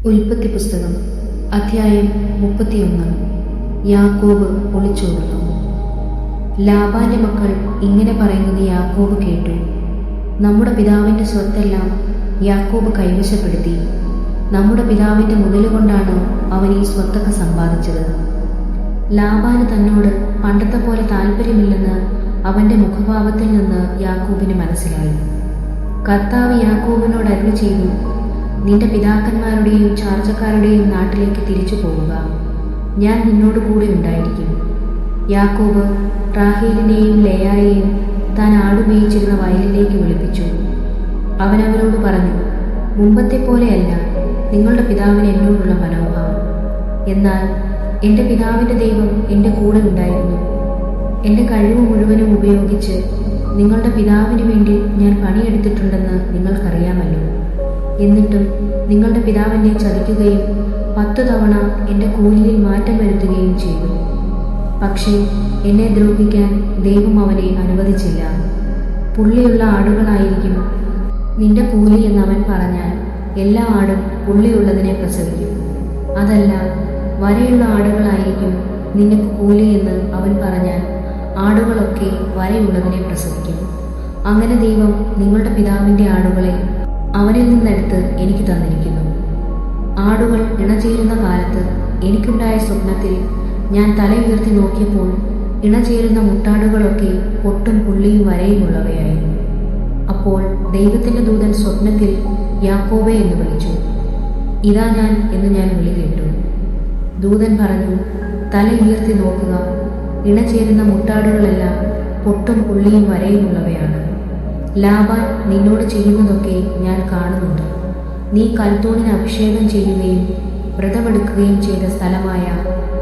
ഉൽപ്പത്തി പുസ്തകം അധ്യായം 31. യാക്കോബ് ഒളിച്ചോടുന്നു. ലാബാന്റെ മക്കൾ ഇങ്ങനെ പറയുന്നത് യാക്കോബ് കേട്ടു. നമ്മുടെ പിതാവിന്റെ സ്വത്തെല്ലാം യാക്കോബ് കൈവശപ്പെടുത്തി. നമ്മുടെ പിതാവിന്റെ മുതലുകൊണ്ടാണ് അവൻ ഈ സ്വത്തൊക്കെ സമ്പാദിച്ചത്. ലാബാന് തന്നോട് പണ്ടത്തെ പോലെ താല്പര്യമില്ലെന്ന് അവന്റെ മുഖഭാവത്തിൽ നിന്ന് യാക്കോബിന് മനസ്സിലായി. കർത്താവ് യാക്കോബിനോട് അരുളി ചെയ്തു, നിന്റെ പിതാക്കന്മാരുടെയും ചാർച്ചക്കാരുടെയും നാട്ടിലേക്ക് തിരിച്ചു പോവുക, ഞാൻ നിന്നോട് കൂടെ ഉണ്ടായിരിക്കും. യാക്കോബ് റാഹേലിനെയും ലേയായെയും താൻ ആടുമേയിച്ചിരുന്ന വയലിലേക്ക് വിളിപ്പിച്ചു. അവനവരോട് പറഞ്ഞു, മുമ്പത്തെ പോലെയല്ല നിങ്ങളുടെ പിതാവിന് എന്നോടുള്ള മനോഭാവം. എന്നാൽ എൻ്റെ പിതാവിൻ്റെ ദൈവം എൻ്റെ കൂടെ ഉണ്ടായിരുന്നു. എൻ്റെ കഴിവ് മുഴുവനും ഉപയോഗിച്ച് നിങ്ങളുടെ പിതാവിന് വേണ്ടി ഞാൻ പണിയെടുത്തിട്ടുണ്ടെന്ന് നിങ്ങൾക്കറിയാമല്ലോ. എന്നിട്ടും നിങ്ങളുടെ പിതാവിനെ ചതിക്കുകയും 10 തവണ എൻ്റെ കൂലിയിൽ മാറ്റം വരുത്തുകയും ചെയ്തു. പക്ഷേ എന്നെ ദ്രോഹിക്കാൻ ദൈവം അവനെ അനുവദിച്ചില്ല. പുള്ളിയുള്ള ആടുകളായിരിക്കും നിന്റെ കൂലി എന്നവൻ പറഞ്ഞാൽ എല്ലാ ആടും പുള്ളിയുള്ളതിനെ പ്രസവിക്കും. അതല്ല, വരയുള്ള ആടുകളായിരിക്കും നിനക്ക് കൂലി എന്ന് അവൻ പറഞ്ഞാൽ ആടുകളൊക്കെ വരയുള്ളതിനെ പ്രസവിക്കും. അങ്ങനെ ദൈവം നിങ്ങളുടെ പിതാവിൻ്റെ ആടുകളെ അവനിൽ നിന്നെടുത്ത് എനിക്ക് തന്നിരിക്കുന്നു. ആടുകൾ ഇണചേരുന്ന കാലത്ത് എനിക്കുണ്ടായ സ്വപ്നത്തിൽ ഞാൻ തല ഉയർത്തി നോക്കിയപ്പോൾ ഇണചേരുന്ന മുട്ടാടുകളൊക്കെ പൊട്ടും പുള്ളിയും വരയുമുള്ളവയായിരുന്നു. അപ്പോൾ ദൈവത്തിൻ്റെ ദൂതൻ സ്വപ്നത്തിൽ യാക്കോബേ എന്ന് വിളിച്ചു. ഇതാ ഞാൻ എന്ന് ഞാൻ വിളി കേട്ടു. ദൂതൻ പറഞ്ഞു, തല ഉയർത്തി നോക്കുക, ഇണചേരുന്ന മുട്ടാടുകളെല്ലാം പൊട്ടും പുള്ളിയും വരയുമുള്ളവയാണ്. ലാബാൻ നിന്നോട് ചെയ്യുന്നതൊക്കെ ഞാൻ കാണുന്നുണ്ട്. നീ കൽത്തോണിന് അഭിഷേകം ചെയ്യുകയും വ്രതമെടുക്കുകയും ചെയ്ത സ്ഥലമായ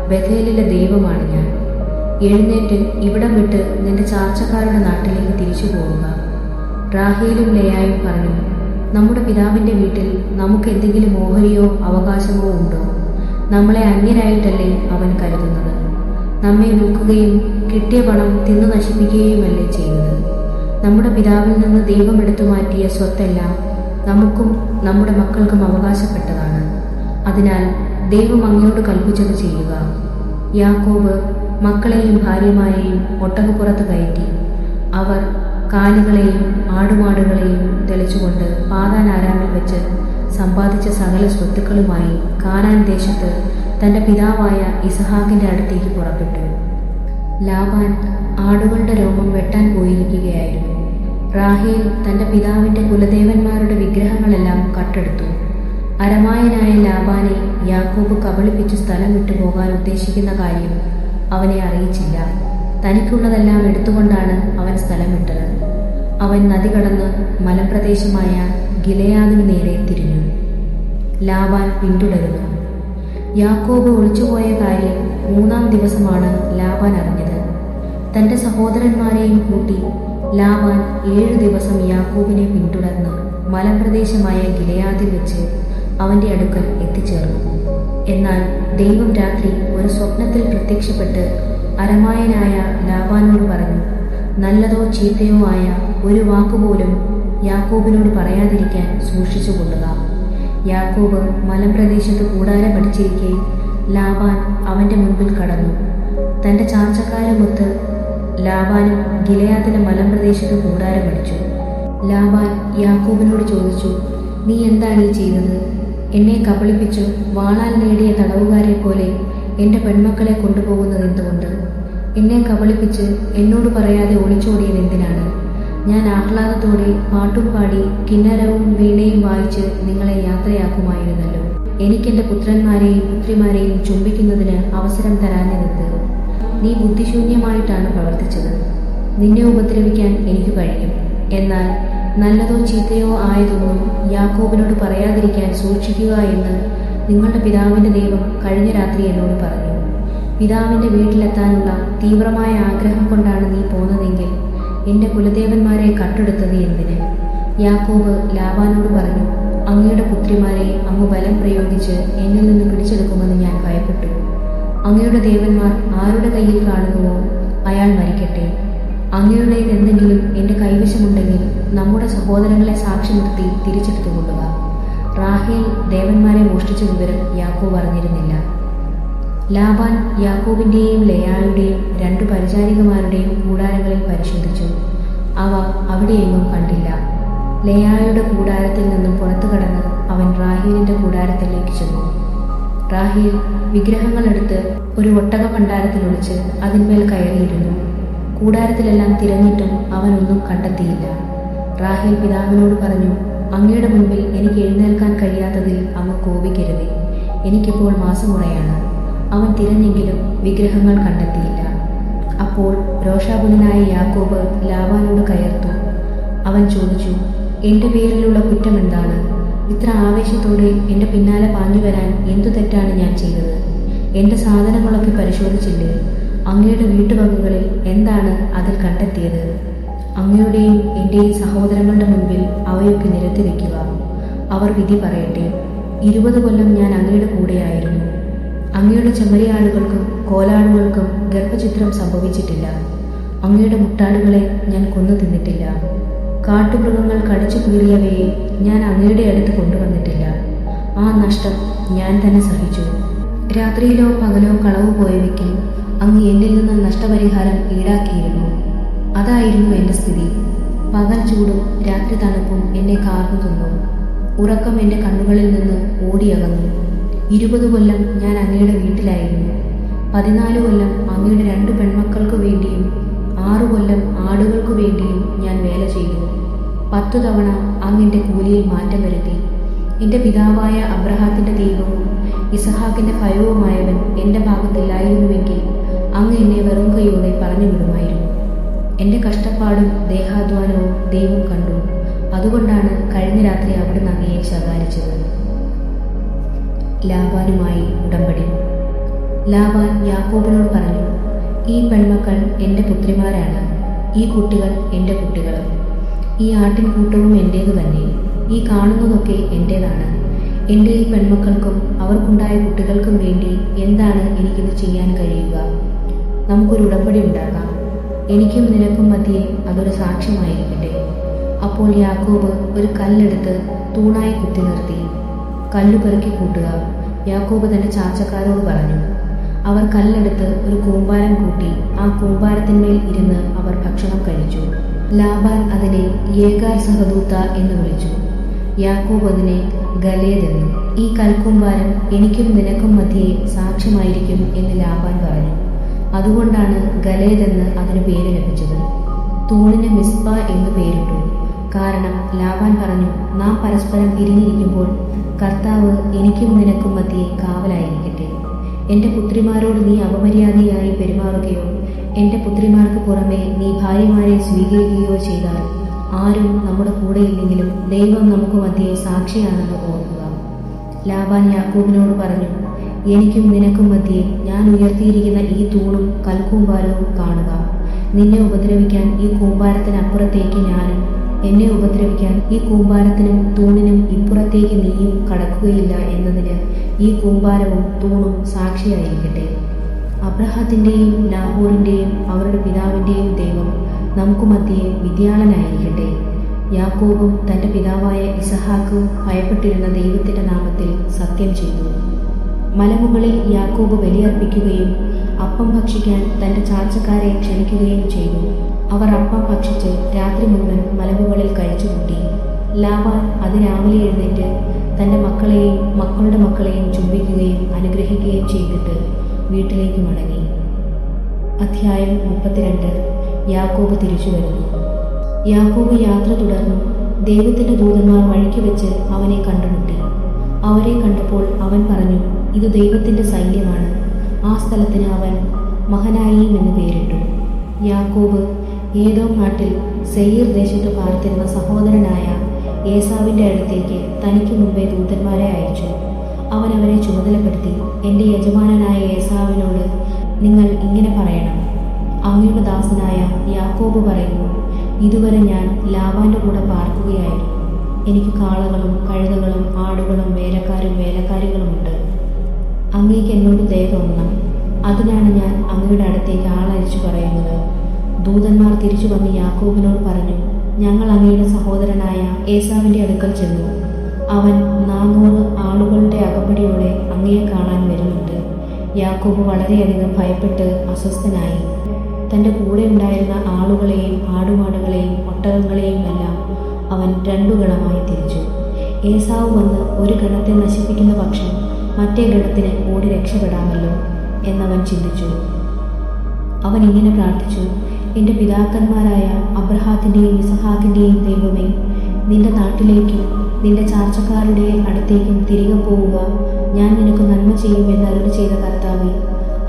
ബഥേലിലെ ദൈവമാണ് ഞാൻ. എഴുന്നേറ്റ് ഇവിടം വിട്ട് നിന്റെ ചാർച്ചക്കാരുടെ നാട്ടിലേക്ക് തിരിച്ചു പോവുക. റാഹേലും ലേയായും പറഞ്ഞു, നമ്മുടെ പിതാവിൻ്റെ വീട്ടിൽ നമുക്ക് എന്തെങ്കിലും ഓഹരിയോ അവകാശമോ ഉണ്ടോ? നമ്മളെ അന്യരായിട്ടല്ലേ അവൻ കരുതുന്നത്? നമ്മെ വിൽക്കുകയും കിട്ടിയ പണം തിന്നു നശിപ്പിക്കുകയുമല്ലേ ചെയ്യുന്നത്? നമ്മുടെ പിതാവിൽ നിന്ന് ദൈവം എടുത്തു മാറ്റിയ സ്വത്തെല്ലാം നമുക്കും നമ്മുടെ മക്കൾക്കും അവകാശപ്പെട്ടതാണ്. അതിനാൽ ദൈവം അങ്ങയോട് കൽപ്പിച്ചത് ചെയ്യുക. യാക്കോബ് മക്കളെയും ഭാര്യമാരെയും ഒട്ടകപ്പുറത്ത് കയറ്റി. അവർ കാലികളെയും ആടുമാടുകളെയും തെളിച്ചുകൊണ്ട് പാതാൻ ആരാമിൽ വെച്ച് സമ്പാദിച്ച സകല സ്വത്തുക്കളുമായി കാനാൻ ദേശത്ത് തൻ്റെ പിതാവായ ഇസഹാക്കിൻ്റെ അടുത്തേക്ക് പുറപ്പെട്ടു. ലാബാൻ ആടുകളുടെ രോമം വെട്ടാൻ പോയിരിക്കുകയായിരുന്നു. റാഹേൽ തൻ്റെ പിതാവിൻ്റെ കുലദേവന്മാരുടെ വിഗ്രഹങ്ങളെല്ലാം കട്ടെടുത്തു. അരമായനായ ലാബാനെ യാക്കോബ് കബളിപ്പിച്ച് സ്ഥലം വിട്ടു പോകാൻ ഉദ്ദേശിക്കുന്ന കാര്യം അവനെ അറിയിച്ചില്ല. തനിക്കുള്ളതെല്ലാം എടുത്തുകൊണ്ടാണ് അവൻ സ്ഥലം വിട്ടത്. അവൻ നദി കടന്ന് മലമ്പ്രദേശമായ ഗിലെയാദിന് നേരെ തിരിഞ്ഞു. ലാബാൻ പിന്തുടരുന്നു. യാക്കോബ് ഒളിച്ചുപോയ കാര്യം 3-ാം ദിവസമാണ് ലാബാൻ അറിഞ്ഞത്. തൻ്റെ സഹോദരന്മാരെയും കൂട്ടി ലാബാൻ 7 ദിവസം യാക്കോബിനെ പിന്തുടർന്ന് മലമ്പ്രദേശമായ ഗിലെയാദിൽ വെച്ച് അവൻ്റെ അടുക്കൽ എത്തിച്ചേർന്നു. എന്നാൽ ദൈവം രാത്രി ഒരു സ്വപ്നത്തിൽ പ്രത്യക്ഷപ്പെട്ട് അരമായനായ ലാബാനോട് പറഞ്ഞു, നല്ലതോ ചീത്തയോ ആയ ഒരു വാക്കുപോലും യാക്കോബിനോട് പറയാതിരിക്കാൻ സൂക്ഷിച്ചുകൊള്ളുക. യാക്കോബ് മലമ്പ്രദേശത്ത് കൂടാരം അടിച്ചിരിക്കെ ലാബാൻ അവൻ്റെ മുൻപിൽ കടന്നു. തൻ്റെ ചാർച്ചക്കാരുമൊത്ത് ലാബാനും ഗിലെയാദിലെ മലമ്പ്രദേശത്ത് കൂടാരമടിച്ചു. ലാബാൻ യാക്കോബിനോട് ചോദിച്ചു, നീ എന്താണ് ഈ ചെയ്തത്? എന്നെ കബളിപ്പിച്ചു വാളാൽ നേടിയ തടവുകാരെ പോലെ എൻ്റെ പെൺമക്കളെ കൊണ്ടുപോകുന്നത് എന്തുകൊണ്ട്? എന്നെ കബളിപ്പിച്ച് എന്നോട് പറയാതെ ഒളിച്ചോടിയത് എന്തിനാണ്? ഞാൻ ആഹ്ലാദത്തോടെ പാട്ടും പാടി കിന്നരവും വീണയും വായിച്ച് നിങ്ങളെ യാത്രയാക്കുമായിരുന്നല്ലോ. എനിക്കെൻ്റെ പുത്രന്മാരെയും പുത്രിമാരെയും ചുംബിക്കുന്നതിന് അവസരം തരാഞ്ഞതെന്ത്? നീ ബുദ്ധിശൂന്യമായിട്ടാണ് പ്രവർത്തിച്ചത്. നിന്നെ ഉപദ്രവിക്കാൻ എനിക്ക് കഴിയും. എന്നാൽ നല്ലതോ ചീത്തയോ ആയതൊന്നും യാക്കോബിനോട് പറയാതിരിക്കാൻ സൂക്ഷിക്കുക എന്ന് നിങ്ങളുടെ പിതാവിൻ്റെ ദൈവം കഴിഞ്ഞ രാത്രി എന്നോട് പറഞ്ഞു. പിതാവിൻ്റെ വീട്ടിലെത്താനുള്ള തീവ്രമായ ആഗ്രഹം കൊണ്ടാണ് നീ പോന്നതെങ്കിൽ എൻ്റെ കുലദേവന്മാരെ കട്ടെടുത്തത് എന്തിന്? യാക്കോബ് ലാബാനോട് പറഞ്ഞു, അങ്ങയുടെ പുത്രിമാരെ അങ്ങ് ബലം പ്രയോഗിച്ച് എന്നിൽ നിന്ന് പിടിച്ചെടുക്കുമെന്ന് ഞാൻ ഭയപ്പെട്ടു. അങ്ങയുടെ ദേവന്മാർ ആരുടെ കയ്യിൽ കാണുന്നുവോ അയാൾ മരിക്കട്ടെ. അങ്ങയുടേത് എന്തെങ്കിലും എൻ്റെ കൈവശമുണ്ടെങ്കിൽ നമ്മുടെ സഹോദരങ്ങളെ സാക്ഷി നിർത്തി തിരിച്ചെടുത്തുകൊള്ളുക. റാഹേൽ ദേവന്മാരെ മോഷ്ടിച്ച വിവരം യാക്കോബ് അറിഞ്ഞിരുന്നില്ല. ലാബാൻ യാക്കോബിൻ്റെയും ലെയായുടെയും 2 പരിചാരികമാരുടെയും കൂടാരങ്ങളിൽ പരിശോധിച്ചു. അവ അവിടെയെങ്ങും കണ്ടില്ല. ലെയായുടെ കൂടാരത്തിൽ നിന്നും പുറത്തു കടന്ന് അവൻ റാഹേലിൻ്റെ കൂടാരത്തിലേക്ക് ചെന്നു. റാഹേൽ വിഗ്രഹങ്ങളെടുത്ത് ഒരു ഒട്ടക ഭണ്ഡാരത്തിൽ ഒളിച്ച് അതിന്മേൽ കയറിയിരുന്നു. കൂടാരത്തിലെല്ലാം തിരഞ്ഞിട്ടും അവനൊന്നും കണ്ടെത്തിയില്ല. റാഹേൽ പിതാവിനോട് പറഞ്ഞു, അങ്ങയുടെ മുൻപിൽ എനിക്ക് എഴുന്നേൽക്കാൻ കഴിയാത്തതിൽ അങ്ങ് കോപിക്കരുതേ. എനിക്കിപ്പോൾ മാസമുറയാണ്. അവൻ തിരഞ്ഞെങ്കിലും വിഗ്രഹങ്ങൾ കണ്ടെത്തിയില്ല. അപ്പോൾ രോഷാകുലനായ യാക്കോബ് ലാബാനോട് കയർത്തു. അവൻ ചോദിച്ചു, എൻ്റെ പേരിലുള്ള കുറ്റം എന്താണ്? ഇത്ര ആവേശത്തോടെ എൻ്റെ പിന്നാലെ പാഞ്ഞു വരാൻ എന്തു തെറ്റാണ് ഞാൻ ചെയ്തത്? എൻ്റെ സാധനങ്ങളൊക്കെ പരിശോധിച്ചില്ലേ? അങ്ങയുടെ വീട്ടുവകകളിൽ എന്താണ് അതിൽ കണ്ടെത്തിയത്? അങ്ങയുടെയും എൻ്റെയും സഹോദരങ്ങളുടെ മുൻപിൽ അവയൊക്കെ നിരത്തി വയ്ക്കുക. അവർ വിധി പറയട്ടെ. 20 കൊല്ലം ഞാൻ അങ്ങയുടെ കൂടെയായിരുന്നു. അങ്ങയുടെ ചെമ്മരിയാടുകൾക്കും കോലാടുകൾക്കും ഗർഭചിത്രം സംഭവിച്ചിട്ടില്ല. അങ്ങയുടെ മുട്ടാടുകളെ ഞാൻ കൊന്നു തിന്നിട്ടില്ല. കാട്ടുമൃഗങ്ങൾ കടിച്ചു കീറിയവയെ ഞാൻ അങ്ങയുടെ അടുത്ത് കൊണ്ടുവന്നിട്ടില്ല. ആ നഷ്ടം ഞാൻ തന്നെ സഹിച്ചു. രാത്രിയിലോ പകലോ കളവ് പോയവയ്ക്ക് അങ്ങ് എന്നിൽ നിന്ന് നഷ്ടപരിഹാരം ഈടാക്കിയിരുന്നു. അതായിരുന്നു എൻ്റെ സ്ഥിതി. പകൽ ചൂടും രാത്രി തണുപ്പും എന്നെ കാർന്നു തിന്നു. ഉറക്കം എൻ്റെ കണ്ണുകളിൽ നിന്ന് ഓടിയകന്നു. 20 കൊല്ലം ഞാൻ അങ്ങയുടെ വീട്ടിലായിരുന്നു. 14 കൊല്ലം അങ്ങയുടെ 2 പെൺമക്കൾക്ക് വേണ്ടിയും 6 കൊല്ലം ആടുകൾക്കു വേണ്ടിയും ഞാൻ വേല ചെയ്തു. 10 തവണ അങ്ങ് എൻ്റെ കൂലിയിൽ മാറ്റം വരുത്തി. എൻ്റെ പിതാവായ അബ്രഹാത്തിൻ്റെ ദൈവവും ഇസഹാക്കിൻ്റെ ഭയവുമായവൻ എൻ്റെ ഭാഗത്തില്ലായിരുന്നുവെങ്കിൽ അങ്ങ് എന്നെ വെറും കൈയോടെ പറഞ്ഞു വിടുമായിരുന്നു. എൻ്റെ കഷ്ടപ്പാടും ദേഹാധ്വാനവും ദൈവം കണ്ടു. അതുകൊണ്ടാണ് കഴിഞ്ഞ രാത്രി അവിടുന്ന് അങ്ങയെ ശകാരിച്ചത്. ലാബാനുമായി ഉടമ്പടി. ലാബാൻ യാക്കോബിനോട് പറഞ്ഞു, ഈ പെൺമക്കൾ എൻ്റെ പുത്രിമാരാണ്. ഈ കുട്ടികൾ എൻ്റെ കുട്ടികളും. ഈ ആട്ടിൻകൂട്ടവും എൻ്റേതു തന്നെ. ഈ കാണുന്നതൊക്കെ എൻ്റേതാണ്. എൻ്റെ ഈ പെൺമക്കൾക്കും അവർക്കുണ്ടായ കുട്ടികൾക്കും വേണ്ടി എന്താണ് എനിക്കിത് ചെയ്യാൻ കഴിയുക? നമുക്കൊരു ഉടമ്പടി ഉണ്ടാക്കാം. എനിക്കും നിനക്കും മധ്യേ അതൊരു സാക്ഷ്യമായിരിക്കട്ടെ. അപ്പോൾ യാക്കോബ് ഒരു കല്ലെടുത്ത് തൂണായി കുത്തി നിർത്തി. കല്ലു പെറുക്കി കൂട്ടുക. യാക്കോബ് തൻ്റെ ചാർച്ചക്കാരോട് പറഞ്ഞു. അവർ കല്ലെടുത്ത് ഒരു കൂമ്പാരം കൂട്ടി ആ കൂമ്പാരത്തിന്മേൽ ഇരുന്ന് അവർ ഭക്ഷണം കഴിച്ചു. ലാബാൻ അതിനെ യേഗാർ സഹദൂത്ത എന്ന് വിളിച്ചു. യാക്കോബ് അതിനെ ഗലേദ് എന്നു. ഈ കൽക്കൂമ്പാരം എനിക്കും നിനക്കും മധ്യേ സാക്ഷ്യമായിരിക്കും എന്ന് ലാബാൻ പറഞ്ഞു. അതുകൊണ്ടാണ് ഗലേദ് എന്ന് അതിന് പേര് ലഭിച്ചത്. തൂണിന് മിസ്പ എന്ന് പേരിട്ടു. കാരണം ലാബാൻ പറഞ്ഞു, നാം പരസ്പരം പിരിഞ്ഞിരിക്കുമ്പോൾ കർത്താവ് എനിക്കും നിനക്കും മധ്യേ കാവലായിരിക്കട്ടെ. എൻ്റെ പുത്രിമാരോട് നീ അപമര്യാദയായി പെരുമാറുകയോ എൻ്റെ പുത്രിമാർക്ക് പുറമെ നീ ഭാര്യമാരെ സ്വീകരിക്കുകയോ ചെയ്താൽ ആരും നമ്മുടെ കൂടെയില്ലെങ്കിലും ദൈവം നമുക്ക് മധ്യേ സാക്ഷിയാണെന്ന് ഓർക്കുക. ലാബാൻ യാക്കോബിനോട് പറഞ്ഞു, എനിക്കും നിനക്കും മധ്യേ ഞാൻ ഉയർത്തിയിരിക്കുന്ന ഈ തൂണും കൽക്കൂമ്പാരവും കാണുക. നിന്നെ ഉപദ്രവിക്കാൻ ഈ കൂമ്പാരത്തിനപ്പുറത്തേക്ക് ഞാനും എന്നെ ഉപദ്രവിക്കാൻ ഈ കൂമ്പാരത്തിനും തൂണിനും ഇപ്പുറത്തേക്ക് നീയും കടക്കുകയില്ല എന്നതിന് ഈ കൂമ്പാരവും തൂണും സാക്ഷിയായിരിക്കട്ടെ. അബ്രഹാത്തിൻ്റെയും നാഹോറിൻ്റെയും അവരുടെ പിതാവിൻ്റെയും ദൈവം നമുക്ക് മധ്യേ വിദ്യാളനായിരിക്കട്ടെ. യാക്കോബും തൻ്റെ പിതാവായ ഇസഹാക്കും ഭയപ്പെട്ടിരുന്ന ദൈവത്തിൻ്റെ നാമത്തിൽ സത്യം ചെയ്തു. മലമുകളിൽ യാക്കോബ് ബലിയർപ്പിക്കുകയും അപ്പം ഭക്ഷിക്കാൻ തൻ്റെ ചാർച്ചക്കാരെ ക്ഷണിക്കുകയും ചെയ്തു. അവർ അപ്പം ഭക്ഷിച്ച് രാത്രി മുഴുവൻ മലമുകളിൽ കഴിച്ചുകൂട്ടി. ലാബാൻ അതിരാവിലെ എഴുന്നേറ്റ് തൻ്റെ മക്കളെയും മക്കളുടെ മക്കളെയും ചുംബിക്കുകയും അനുഗ്രഹിക്കുകയും ചെയ്തിട്ട് വീട്ടിലേക്ക് മടങ്ങി. അധ്യായം 32. യാക്കോബ് തിരിച്ചു വരുന്നു. യാക്കോബ് യാത്ര തുടർന്നു. ദൈവത്തിൻ്റെ ദൂതന്മാർ വഴിക്ക് വെച്ച് അവനെ കണ്ടുമുട്ടി. അവരെ കണ്ടപ്പോൾ അവൻ പറഞ്ഞു, ഇത് ദൈവത്തിൻ്റെ സൈന്യമാണ്. ആ സ്ഥലത്തിന് അവൻ മഹനായീം എന്ന് പേരിട്ടു. യാക്കോബ് ഏദോം നാട്ടിൽ സെയീർ ദേശത്ത് പാർത്തിരുന്ന സഹോദരനായ ഏസാവിൻ്റെ അടുത്തേക്ക് തനിക്ക് മുമ്പേ ദൂതന്മാരെ അയച്ചു. അവൻ അവരെ ചുമതലപ്പെടുത്തി, എൻ്റെ യജമാനനായ ഏസാവിനോട് നിങ്ങൾ ഇങ്ങനെ പറയണം, അങ്ങയുടെ ദാസനായ യാക്കോബ് പറയുന്നു, ഇതുവരെ ഞാൻ ലാബാൻ്റെ കൂടെ പാർക്കുകയായിരുന്നു. എനിക്ക് കാളകളും കഴുതകളും ആടുകളും വേലക്കാരും വേലക്കാരികളുമുണ്ട്. അങ്ങേക്ക് എന്നോട് ദയ തോന്നണം. അതിനാണ് ഞാൻ അങ്ങയുടെ അടുത്തേക്ക് ആളയച്ചു പറയുന്നത്. ദൂതന്മാർ തിരിച്ചു വന്ന് യാക്കോബിനോട് പറഞ്ഞു, ഞങ്ങൾ അങ്ങയുടെ സഹോദരനായ ഏസാവിൻ്റെ അടുക്കൽ ചെന്നു. അവൻ 400 ആളുകളുടെ അകമ്പടിയോടെ അങ്ങയെ കാണാൻ വരുന്നുണ്ട്. യാക്കോബ് വളരെയധികം ഭയപ്പെട്ട് അസ്വസ്ഥനായി. തൻ്റെ കൂടെ ഉണ്ടായിരുന്ന ആളുകളെയും ആടുമാടുകളെയും ഒട്ടകങ്ങളെയും എല്ലാം അവൻ 2 ഗണമായി തിരിച്ചു. ഏസാവ് വന്ന് ഒരു ഗണത്തെ നശിപ്പിക്കുന്ന പക്ഷം മറ്റേ ഗണത്തിന് ഓടി രക്ഷപ്പെടാമല്ലോ എന്നവൻ ചിന്തിച്ചു. അവൻ ഇങ്ങനെ പ്രാർത്ഥിച്ചു: എൻ്റെ പിതാക്കന്മാരായ അബ്രഹാത്തിൻ്റെയും ഇസഹാക്കിൻ്റെയും ദൈവമേ, നിന്റെ നാട്ടിലേക്കും നിന്റെ ചാർച്ചക്കാരുടെ അടുത്തേക്കും തിരികെ പോവുക. ഞാൻ നിനക്ക് നന്മ ചെയ്യുമെന്ന് അരുളി ചെയ്ത കർത്താവേ,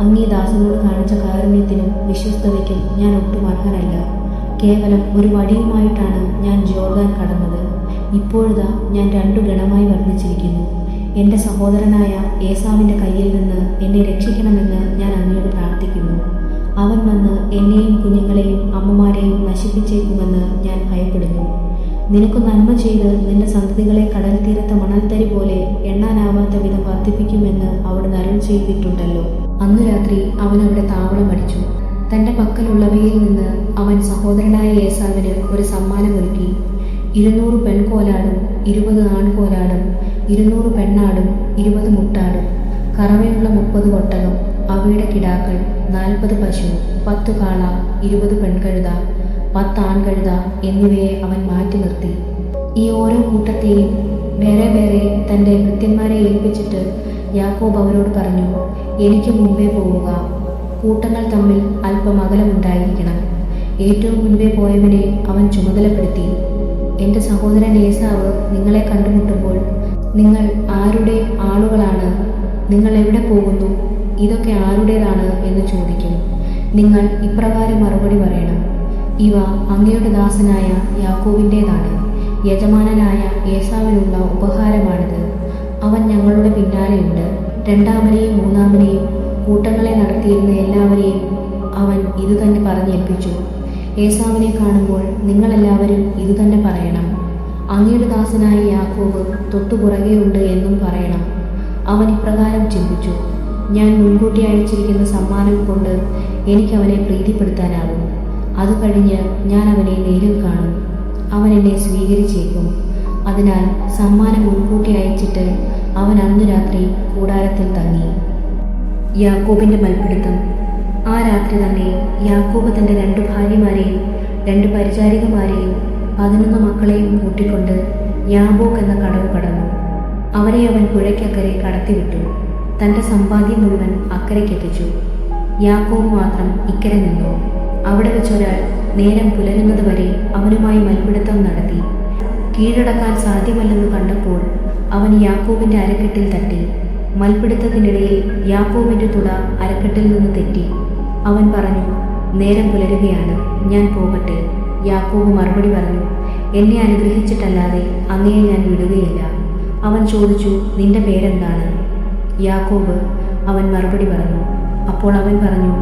അങ്ങേ ദാസനോട് കാണിച്ച കാരുണ്യത്തിനും വിശ്വസ്തതയ്ക്കും ഞാൻ ഒട്ടും അർഹനല്ല. കേവലം ഒരു വടിയുമായിട്ടാണ് ഞാൻ ജോർദാൻ കടന്നത്. ഇപ്പോഴിതാ ഞാൻ 2 ഗണമായി വർദ്ധിച്ചിരിക്കുന്നു. എൻ്റെ സഹോദരനായ ഏസാവിൻ്റെ കയ്യിൽ നിന്ന് എന്നെ രക്ഷിക്കണമെന്ന് ഞാൻ അങ്ങയോട് പ്രാർത്ഥിക്കുന്നു. അവൻ വന്ന് എന്നെയും കുഞ്ഞുങ്ങളെയും അമ്മമാരെയും നശിപ്പിച്ചേക്കുമെന്ന് ഞാൻ ഭയപ്പെടുന്നു. നിനക്ക് നന്മ ചെയ്ത് നിന്റെ സന്തതികളെ കടൽ തീരത്തെ മണൽത്തരി പോലെ എണ്ണാനാവാത്ത വിധം വർദ്ധിപ്പിക്കുമെന്ന് അവിടുന്ന് അരുൾ ചെയ്തിട്ടുണ്ടല്ലോ. അന്നു രാത്രി അവൻ അവിടെ താവളമടിച്ചു. തൻ്റെ പക്കലുള്ളവയിൽ നിന്ന് അവൻ സഹോദരനായ ഏസാവിന് ഒരു സമ്മാനമൊരുക്കി. 200 പെൺകോലാടും 20 ആൺകോലാടും 200 പെണ്ണാടും 20 മുട്ടാടും, കറവയുള്ള 30 ഒട്ടകം, അവയുടെ കിടാക്കൾ, 40 പശു, 10 കാള, 20 പെൺകഴുത, 10 ആൺകഴുത എന്നിവയെ അവൻ മാറ്റി നിർത്തി. ഈ ഓരോ കൂട്ടത്തെയും വേറെ വേറെ തൻ്റെ ഭൃത്യന്മാരെ ഏൽപ്പിച്ചിട്ട് യാക്കോബ് അവരോട് പറഞ്ഞു: എനിക്ക് മുമ്പേ പോവുക. കൂട്ടങ്ങൾ തമ്മിൽ അല്പം അകലമുണ്ടായിരിക്കണം. ഏറ്റവും മുൻപേ പോയവനെ അവൻ ചുമതലപ്പെടുത്തി: എൻ്റെ സഹോദരൻ ഏസാവ് നിങ്ങളെ കണ്ടുമുട്ടുമ്പോൾ നിങ്ങൾ ആരുടെ ആളുകളാണ്? നിങ്ങൾ എവിടെ പോകുന്നു? ഇതൊക്കെ ആരുടേതാണ് എന്ന് ചോദിക്കും. നിങ്ങൾ ഇപ്രകാരം മറുപടി പറയണം: ഇവ അങ്ങയുടെ ദാസനായ യാക്കോബിൻ്റേതാണ്. യജമാനനായ ഏസാവിനുള്ള ഉപഹാരമാണിത്. അവൻ ഞങ്ങളുടെ പിന്നാലെയുണ്ട്. 2-ാമനെയും 3-ാമനെയും കൂട്ടങ്ങളെ നടത്തിയിരുന്ന എല്ലാവരെയും അവൻ ഇതുതന്നെ പറഞ്ഞേൽപ്പിച്ചു. ഏസാവിനെ കാണുമ്പോൾ നിങ്ങളെല്ലാവരും ഇതുതന്നെ പറയണം: അങ്ങയുടെ ദാസനായ യാക്കോബ് തൊട്ടുപുറകെയുണ്ട് എന്നും പറയണം. അവൻ ഇപ്രകാരം ചിന്തിച്ചു: ഞാൻ മുൻകൂട്ടി അയച്ചിരിക്കുന്ന സമ്മാനം കൊണ്ട് എനിക്കവനെ പ്രീതിപ്പെടുത്താനാവും. അത് കഴിഞ്ഞ് ഞാൻ അവനെ നേരിൽ കാണും. അവൻ എന്നെ സ്വീകരിച്ചേക്കും. അതിനാൽ സമ്മാനം മുൻകൂട്ടി അയച്ചിട്ട് അവൻ അന്ന് രാത്രി കൂടാരത്തിൽ തങ്ങി. യാക്കോബിൻ്റെ മൽപ്പിടുത്തം. ആ രാത്രി തന്നെ യാക്കോബ് തൻ്റെ 2 ഭാര്യമാരെയും 2 പരിചാരികമാരെയും 11 മക്കളെയും കൂട്ടിക്കൊണ്ട് യാബോക്ക് എന്ന കടവ് കടന്നു. അവരെ അവൻ പുഴയ്ക്കക്കരെ കടത്തിവിട്ടു. തൻ്റെ സമ്പാദ്യം മുഴുവൻ അക്കരയ്ക്കെത്തിച്ചു. യാക്കോബ് മാത്രം ഇക്കരെ നിന്നു. അവിടെ വെച്ചൊരാൾ നേരം പുലരുന്നത് വരെ അവനുമായി മൽപിടുത്തം നടത്തി. കീഴടക്കാൻ സാധ്യമല്ലെന്ന് കണ്ടപ്പോൾ അവൻ യാക്കോബിൻ്റെ അരക്കെട്ടിൽ തട്ടി. മൽപിടുത്തത്തിനിടയിൽ യാക്കോബിൻ്റെ തുട അരക്കെട്ടിൽ നിന്ന് തെറ്റി. അവൻ പറഞ്ഞു: നേരം പുലരുകയാണ്, ഞാൻ പോകട്ടെ. യാക്കോബ് മറുപടി പറഞ്ഞു: എന്നെ അനുഗ്രഹിച്ചിട്ടല്ലാതെ അങ്ങയെ ഞാൻ വിടുകയില്ല. അവൻ ചോദിച്ചു: നിന്റെ പേരെന്താണ്? യാക്കോബ്. അവൻ മറുപടി പറഞ്ഞു. അപ്പോൾ അവൻ പറഞ്ഞു: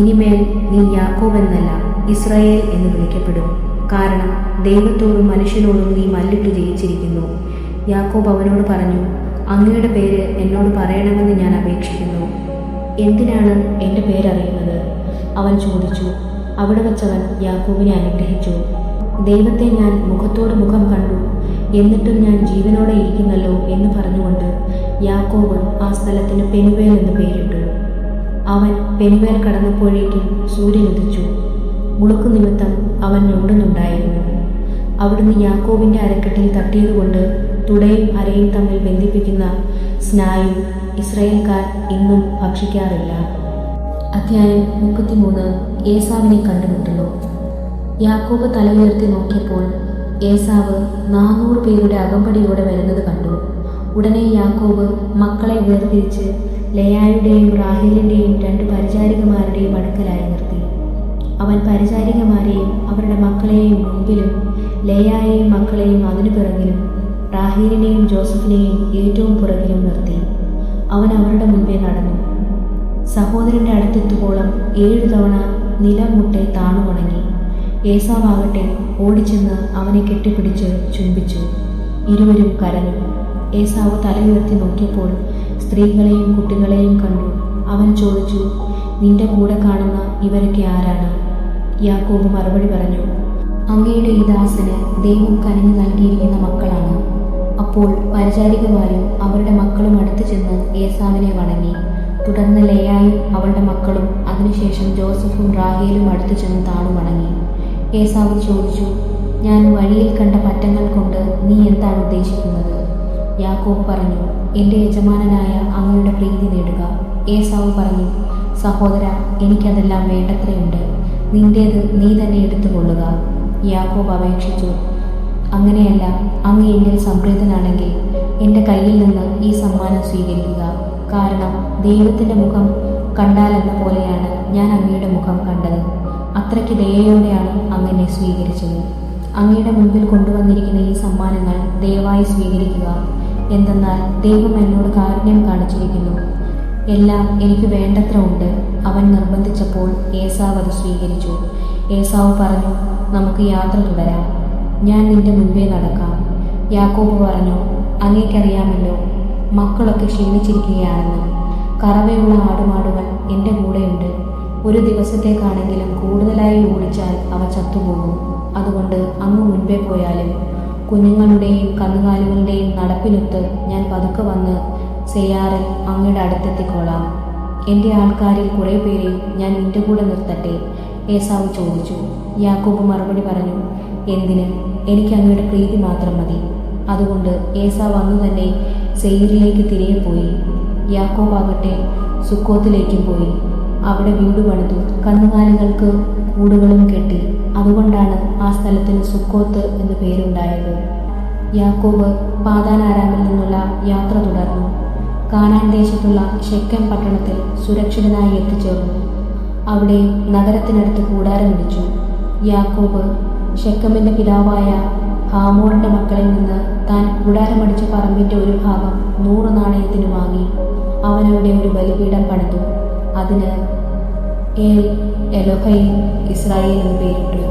ഇനിമേൽ നീ യാക്കോബ് എന്നല്ല, ഇസ്രായേൽ എന്ന് വിളിക്കപ്പെടും. കാരണം ദൈവത്തോടും മനുഷ്യനോടും നീ മല്ലിട്ട് ജയിച്ചിരിക്കുന്നു. യാക്കോബ് അവനോട് പറഞ്ഞു: അങ്ങയുടെ പേര് എന്നോട് പറയണമെന്ന് ഞാൻ അപേക്ഷിക്കുന്നു. എന്തിനാണ് എൻ്റെ പേരറിയുന്നത്? അവൻ ചോദിച്ചു. അവിടെ വച്ചവൻ യാക്കോബിനെ അനുഗ്രഹിച്ചു. ദൈവത്തെ ഞാൻ മുഖത്തോട് മുഖം കണ്ടു, എന്നിട്ടും ഞാൻ ജീവനോടെ ഇരിക്കുന്നല്ലോ എന്ന് പറഞ്ഞുകൊണ്ട് യാക്കോബ് ആ സ്ഥലത്തിന് പെനുവേൽ എന്ന് പേരിട്ടു. അവൻ പെനുവേൽ കടന്നപ്പോഴേക്കും സൂര്യൻ ഉദിച്ചു. മുളുക്കു നിമിത്തം അവൻ ഞൊണ്ടുന്നുണ്ടായിരുന്നു. അവിടുന്ന് യാക്കോബിൻ്റെ അരക്കെട്ടിൽ തട്ടിയതുകൊണ്ട് തുടയും അരയും തമ്മിൽ ബന്ധിപ്പിക്കുന്ന സ്നായു ഇസ്രായേൽക്കാർ ഇന്നും ഭക്ഷിക്കാറില്ല. അധ്യായം 33. ഏസാവിനെ കണ്ടുമുട്ടുന്നു. യാക്കോബ് തല ഉയർത്തി നോക്കിയപ്പോൾ ഏസാവ് 400 പേരുടെ അകമ്പടിയോടെ വരുന്നത് കണ്ടു. ഉടനെ യാക്കോബ് മക്കളെ വേർതിരിച്ച് ലെയായുടെയും റാഹേലിൻ്റെയും 2 പരിചാരികമാരുടെയും അടുക്കലായി നിർത്തി. അവൻ പരിചാരികമാരെയും അവരുടെ മക്കളെയും മുൻപിലും ലെയായെയും മക്കളെയും അതിനു പിറകിലും റാഹേലിനെയും ജോസഫിനെയും ഏറ്റവും പുറകിലും നിർത്തി. അവൻ അവരുടെ മുൻപേ നടന്നു. സഹോദരൻ്റെ അടുത്തെത്തുവോളം 7 തവണ നിലം മുട്ടെ താണു വണങ്ങി. ഏസാവാകട്ടെ ഓടിച്ചെന്ന് അവനെ കെട്ടിപ്പിടിച്ച് ചുംബിച്ചു. ഇരുവരും കരഞ്ഞു. ഏസാവ് തല ഉയർത്തി നോക്കിയപ്പോൾ സ്ത്രീകളെയും കുട്ടികളെയും കണ്ടു. അവൻ ചോദിച്ചു: നിന്റെ കൂടെ കാണുന്ന ഇവരൊക്കെ ആരാണ്? യാക്കോബ് മറുപടി പറഞ്ഞു: അങ്ങയുടെ ഈ ദാസന് ദൈവം കനിഞ്ഞു നൽകിയിരിക്കുന്ന മക്കളാണ്. അപ്പോൾ പരിചാരികമാരും അവരുടെ മക്കളും അടുത്തു ചെന്ന് ഏസാവിനെ വണങ്ങി. തുടർന്ന് ലേയായും അവളുടെ മക്കളും അതിനുശേഷം ജോസഫും റാഹേലും അടുത്തു ചെന്ന് താണു വണങ്ങി. ഏസാവ് ചോദിച്ചു, ഞാൻ വഴിയിൽ കണ്ട പറ്റങ്ങൾ കൊണ്ട് നീ എന്താണ് ഉദ്ദേശിക്കുന്നത്? യാക്കോബ് പറഞ്ഞു, എൻ്റെ യജമാനനായ അങ്ങയുടെ പ്രീതി നേടുക. ഏസാവ് പറഞ്ഞു, സഹോദര, എനിക്കതെല്ലാം വേണ്ടത്രയുണ്ട്. നിന്റേത് നീ തന്നെ എടുത്തുകൊള്ളുക. യാക്കോബ് അപേക്ഷിച്ചു, അങ്ങനെയല്ല, അങ്ങ് എന്നിൽ സംപ്രീതനാണെങ്കിൽ എൻ്റെ കയ്യിൽ നിന്ന് ഈ സമ്മാനം സ്വീകരിക്കുക. കാരണം ദൈവത്തിൻ്റെ മുഖം കണ്ടാലെന്ന പോലെയാണ് ഞാൻ അങ്ങയുടെ മുഖം കണ്ടത്. അത്രയ്ക്ക് ദയയോടെയാണ് അങ്ങെന്നെ സ്വീകരിച്ചത്. അങ്ങയുടെ മുൻപിൽ കൊണ്ടുവന്നിരിക്കുന്ന ഈ സമ്മാനങ്ങൾ ദയവായി സ്വീകരിക്കുക. എന്തെന്നാൽ ദൈവം എന്നോട് കാരുണ്യം കാണിച്ചിരിക്കുന്നു. എല്ലാം എനിക്ക് വേണ്ടത്ര ഉണ്ട്. അവൻ നിർബന്ധിച്ചപ്പോൾ ഏസാവ് അത് സ്വീകരിച്ചു. ഏസാവ് പറഞ്ഞു, നമുക്ക് യാത്ര തുടരാം. ഞാൻ നിന്റെ മുൻപേ നടക്കാം. യാക്കോബ് പറഞ്ഞു, അങ്ങേക്കറിയാമല്ലോ മക്കളൊക്കെ ക്ഷീണിച്ചിരിക്കുകയാണെന്ന്. കറവയുള്ള ആടുമാടുകൾ എൻ്റെ കൂടെയുണ്ട്. ഒരു ദിവസത്തേക്കാണെങ്കിലും കൂടുതലായി ഓടിച്ചാൽ അവ ചത്തുപോകും. അതുകൊണ്ട് അങ്ങ് മുൻപേ പോയാലും കുഞ്ഞുങ്ങളുടെയും കന്നുകാലികളുടെയും നടപ്പിനൊത്ത് ഞാൻ പതുക്കെ വന്ന് സെയാറിൽ അങ്ങയുടെ അടുത്തെത്തിക്കോളാം. എൻ്റെ ആൾക്കാരിൽ കുറേ പേരെ ഞാൻ നിന്റെ കൂടെ നിർത്തട്ടെ? ഏസാവ് ചോദിച്ചു. യാക്കോബ് മറുപടി പറഞ്ഞു, എന്തിന്? എനിക്ക് അങ്ങയുടെ പ്രീതി മാത്രം മതി. അതുകൊണ്ട് ഏസാവ് അന്നു തന്നെ സെയീറിലേക്ക് തിരികെ പോയി. യാക്കോബ് ആകട്ടെ സുക്കോത്തിലേക്കും പോയി. അവിടെ വീട് പണിതു, കന്നുകാലികൾക്ക് കൂടുകളും കെട്ടി. അതുകൊണ്ടാണ് ആ സ്ഥലത്തിന് സുക്കോത്ത് എന്ന് പേരുണ്ടായത്. യാക്കോബ് പാതാൻ-അരാമിൽ നിന്നുള്ള യാത്ര തുടർന്നു. കാനാൻ ദേശത്തുള്ള ശെഖേം പട്ടണത്തിൽ സുരക്ഷിതനായി എത്തിച്ചേർന്നു. അവിടെ നഗരത്തിനടുത്ത് കൂടാരമിടിച്ചു. യാക്കോബ് ശെഖേമിന്റെ പിതാവായ ഹാമോറിന്റെ മക്കളിൽ നിന്ന് താൻ കൂടാരമടിച്ച പറമ്പിന്റെ ഒരു ഭാഗം 100 നാണയത്തിന് വാങ്ങി. അവനവിടെ ഒരു ബലിപീഠം പണിതു. അതിന് എൽ എലോഹൈ ഇസ്രായേൽ എന്ന് പേരിട്ടു.